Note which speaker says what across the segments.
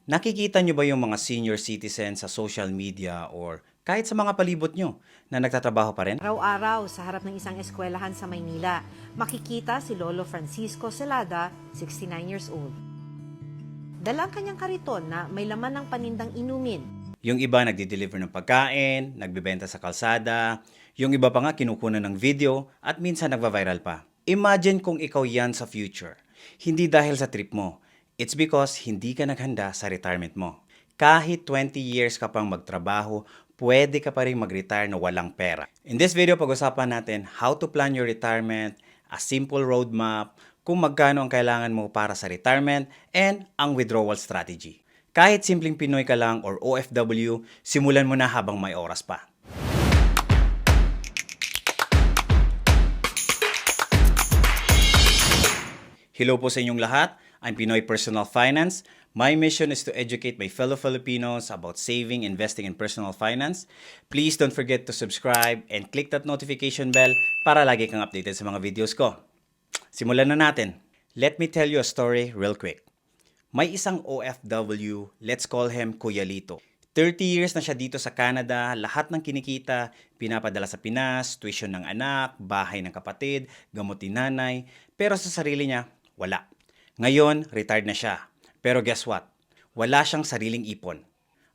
Speaker 1: Nakikita nyo ba yung mga senior citizen sa social media or kahit sa mga palibot nyo na nagtatrabaho pa rin?
Speaker 2: Araw-araw sa harap ng isang eskwelahan sa Maynila, makikita si Lolo Francisco Celada, 69 years old. Dala ang kanyang kariton na may laman ng panindang inumin.
Speaker 1: Yung iba nagdi-deliver ng pagkain, nagbebenta sa kalsada, yung iba pa nga kinukunan ng video at minsan nagva-viral pa. Imagine kung ikaw yan sa future. Hindi dahil sa trip mo. It's because hindi ka naghanda sa retirement mo. Kahit 20 years ka pang magtrabaho, pwede ka pa rin mag-retire na walang pera. In this video, pag-usapan natin how to plan your retirement, a simple roadmap, kung magkano ang kailangan mo para sa retirement, and ang withdrawal strategy. Kahit simpleng Pinoy ka lang or OFW, simulan mo na habang may oras pa. Hello po sa inyong lahat. I'm Pinoy Personal Finance. My mission is to educate my fellow Filipinos about saving, investing, and personal finance. Please don't forget to subscribe and click that notification bell para lagi kang updated sa mga videos ko. Simulan na natin. Let me tell you a story real quick. May isang OFW, let's call him Kuya Lito. 30 years na siya dito sa Canada, lahat ng kinikita, pinapadala sa Pinas, tuition ng anak, bahay ng kapatid, gamot ni nanay, pero sa sarili niya, wala. Ngayon, retired na siya. Pero guess what? Wala siyang sariling ipon.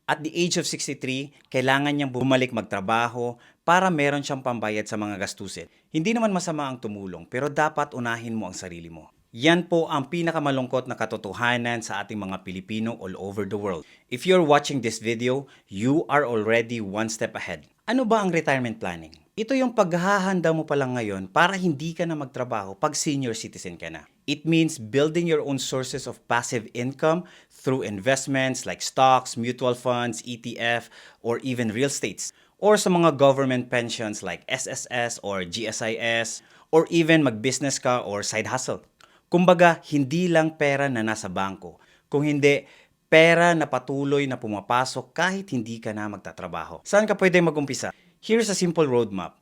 Speaker 1: At the age of 63, kailangan niyang bumalik magtrabaho para meron siyang pambayad sa mga gastusin. Hindi naman masama ang tumulong, pero dapat unahin mo ang sarili mo. Yan po ang pinakamalungkot na katotohanan sa ating mga Pilipino all over the world. If you're watching this video, you are already one step ahead. Ano ba ang retirement planning? Ito yung paghahanda mo pa lang ngayon para hindi ka na magtrabaho pag senior citizen ka na. It means building your own sources of passive income through investments like stocks, mutual funds, ETF, or even real estates. Or sa mga government pensions like SSS or GSIS, or even mag-business ka or side hustle. Kumbaga, hindi lang pera na nasa bangko, kung hindi, pera na patuloy na pumapasok kahit hindi ka na magtatrabaho. Saan ka pwede mag-umpisa? Here's a simple roadmap.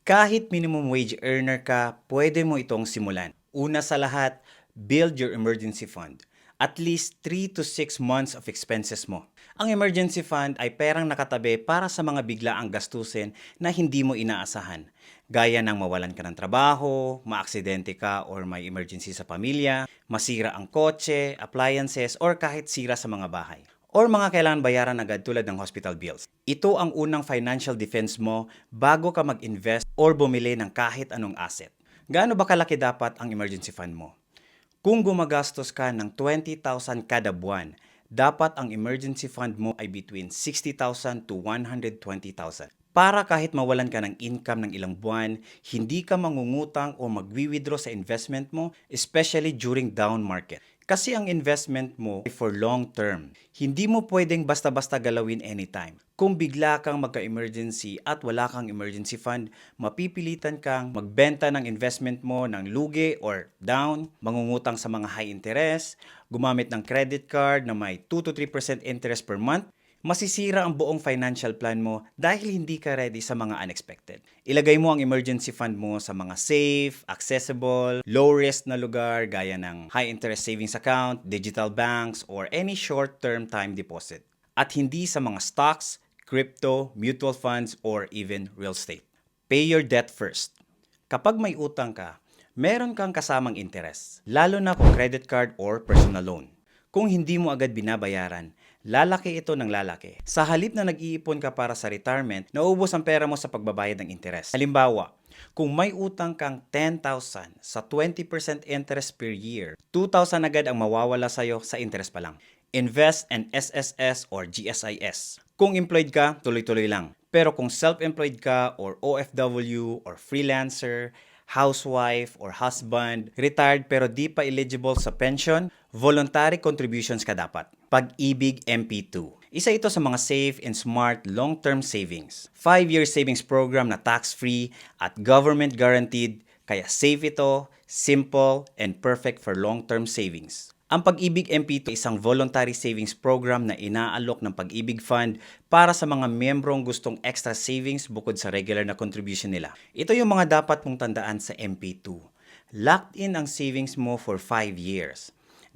Speaker 1: Kahit minimum wage earner ka, pwede mo itong simulan. Una sa lahat, build your emergency fund. At least 3 to 6 months of expenses mo. Ang emergency fund ay perang nakatabi para sa mga biglaang gastusin na hindi mo inaasahan. Gaya ng mawalan ka ng trabaho, maaksidente ka or may emergency sa pamilya, masira ang kotse, appliances, or kahit sira sa mga bahay. Or mga kailangan bayaran agad tulad ng hospital bills. Ito ang unang financial defense mo bago ka mag-invest or bumili ng kahit anong asset. Gaano ba kalaki dapat ang emergency fund mo? Kung gumagastos ka ng 20,000 kada buwan, dapat ang emergency fund mo ay between 60,000 to 120,000. Para kahit mawalan ka ng income ng ilang buwan, hindi ka mangungutang o magwi-withdraw sa investment mo, especially during down market. Kasi ang investment mo ay for long term. Hindi mo pwedeng basta-basta galawin anytime. Kung bigla kang magka-emergency at wala kang emergency fund, mapipilitan kang magbenta ng investment mo ng lugi or down, mangungutang sa mga high interest, gumamit ng credit card na may 2 to 3% interest per month, masisira ang buong financial plan mo dahil hindi ka ready sa mga unexpected. Ilagay mo ang emergency fund mo sa mga safe, accessible, low-risk na lugar gaya ng high-interest savings account, digital banks, or any short-term time deposit. At hindi sa mga stocks, crypto, mutual funds, or even real estate. Pay your debt first. Kapag may utang ka, meron kang kasamang interest, lalo na kung credit card or personal loan. Kung hindi mo agad binabayaran, lalaki ito ng lalaki. Sa halip na nag-iipon ka para sa retirement, nauubos ang pera mo sa pagbabayad ng interest. Halimbawa, kung may utang kang 10,000 sa 20% interest per year, 2,000 agad ang mawawala sa'yo sa interest pa lang. Invest in SSS or GSIS. Kung employed ka, tuloy-tuloy lang. Pero kung self-employed ka or OFW or freelancer, housewife or husband, retired pero di pa eligible sa pension, voluntary contributions ka dapat. Pag-ibig MP2. Isa ito sa mga safe and smart long-term savings. 5-year savings program na tax-free at government guaranteed, kaya safe ito, simple, and perfect for long-term savings. Ang Pag-ibig MP2 ay isang voluntary savings program na inaalok ng Pag-ibig Fund para sa mga miyembrong gustong extra savings bukod sa regular na contribution nila. Ito yung mga dapat mong tandaan sa MP2. Locked in ang savings mo for 5 years.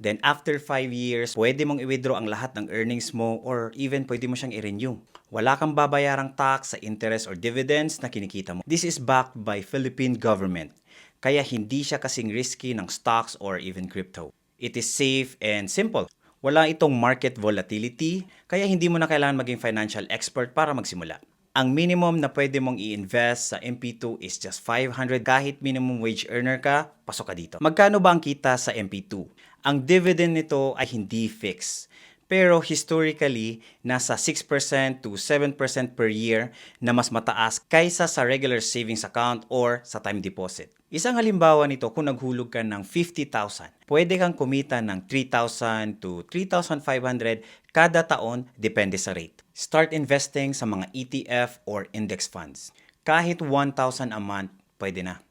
Speaker 1: Then after 5 years, pwede mong i-withdraw ang lahat ng earnings mo or even pwede mo siyang i-renew. Wala kang babayarang tax sa interest or dividends na kinikita mo. This is backed by Philippine government. Kaya hindi siya kasing risky ng stocks or even crypto. It is safe and simple. Wala itong market volatility, kaya hindi mo na kailangan maging financial expert para magsimula. Ang minimum na pwede mong i-invest sa MP2 is just 500. Kahit minimum wage earner ka, pasok ka dito. Magkano ba ang kita sa MP2? Ang dividend nito ay hindi fixed. Pero historically, nasa 6% to 7% per year na mas mataas kaysa sa regular savings account or sa time deposit. Isang halimbawa nito, kung naghulog ka ng 50,000, pwede kang kumita ng 3,000 to 3,500 kada taon depende sa rate. Start investing sa mga ETF or index funds. Kahit 1,000 a month, pwede na.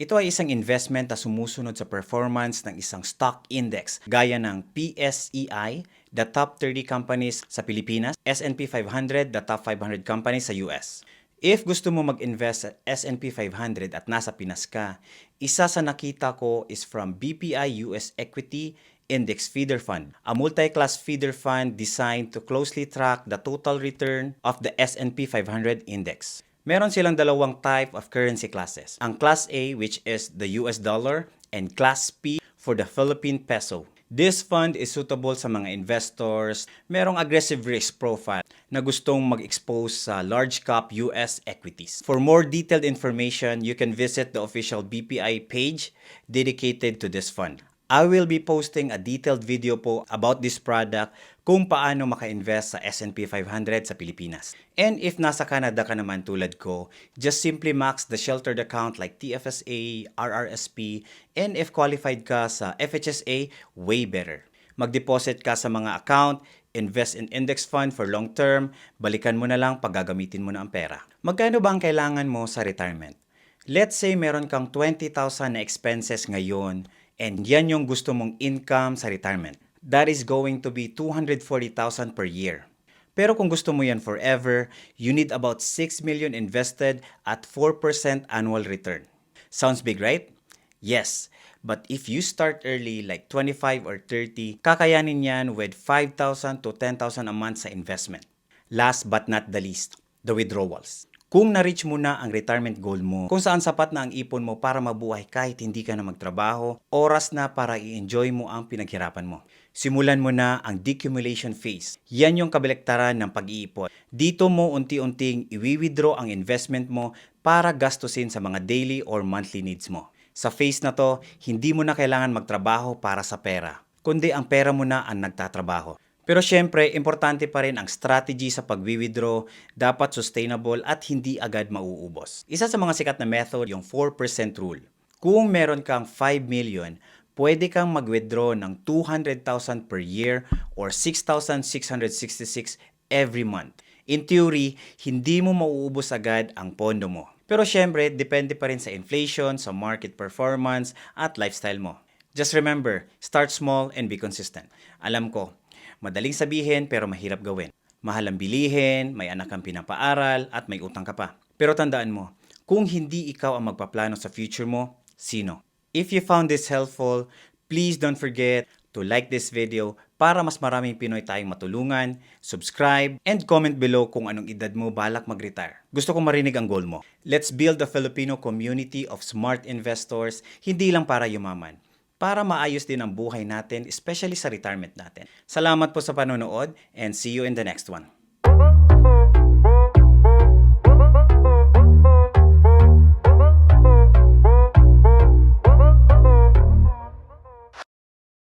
Speaker 1: Ito ay isang investment na sumusunod sa performance ng isang stock index gaya ng PSEI, the top 30 companies sa Pilipinas, S&P 500, the top 500 companies sa US. If gusto mo mag-invest sa S&P 500 at nasa Pinas ka, isa sa nakita ko is from BPI US Equity Index Feeder Fund, a multi-class feeder fund designed to closely track the total return of the S&P 500 index. Meron silang dalawang type of currency classes. Ang Class A, which is the US dollar, and Class P for the Philippine peso. This fund is suitable sa mga investors merong aggressive risk profile na gustong mag-expose sa large cap US equities. For more detailed information, you can visit the official BPI page dedicated to this fund. I will be posting a detailed video po about this product kung paano maka-invest sa S&P 500 sa Pilipinas. And if nasa Canada ka naman tulad ko, just simply max the sheltered account like TFSA, RRSP, and if qualified ka sa FHSA, way better. Mag-deposit ka sa mga account, invest in index fund for long term, balikan mo na lang pag gagamitin mo na ang pera. Magkano ba ang kailangan mo sa retirement? Let's say meron kang 20,000 na expenses ngayon, and yan yung gusto mong income sa retirement. That is going to be 240,000 per year. Pero kung gusto mo yan forever, you need about 6 million invested at 4% annual return. Sounds big, right? Yes. But if you start early like 25 or 30, kakayanin yan with 5,000 to 10,000 a month sa investment. Last but not the least, the withdrawals. Kung na-reach mo na ang retirement goal mo, kung saan sapat na ang ipon mo para mabuhay kahit hindi ka na magtrabaho, oras na para i-enjoy mo ang pinaghirapan mo. Simulan mo na ang decumulation phase. Yan yung kabaliktaran ng pag-iipon. Dito mo unti-unting i-withdraw ang investment mo para gastusin sa mga daily or monthly needs mo. Sa phase na to, hindi mo na kailangan magtrabaho para sa pera, kundi ang pera mo na ang nagtatrabaho. Pero syempre, importante pa rin ang strategy sa pag-withdraw, dapat sustainable at hindi agad mauubos. Isa sa mga sikat na method, yung 4% rule. Kung meron kang 5 million, pwede kang mag-withdraw ng 200,000 per year or 6,666 every month. In theory, hindi mo mauubos agad ang pondo mo. Pero syempre, depende pa rin sa inflation, sa market performance, at lifestyle mo. Just remember, start small and be consistent. Alam ko, madaling sabihin pero mahirap gawin. Mahal ang bilihin, may anak kang pinapaaral, at may utang ka pa. Pero tandaan mo, kung hindi ikaw ang magpaplano sa future mo, sino? If you found this helpful, please don't forget to like this video para mas maraming Pinoy tayong matulungan, subscribe, and comment below kung anong edad mo balak mag-retire. Gusto kong marinig ang goal mo. Let's build a Filipino community of smart investors, hindi lang para yumaman, para maayos din ang buhay natin, especially sa retirement natin. Salamat po sa panonood and see you in the next one.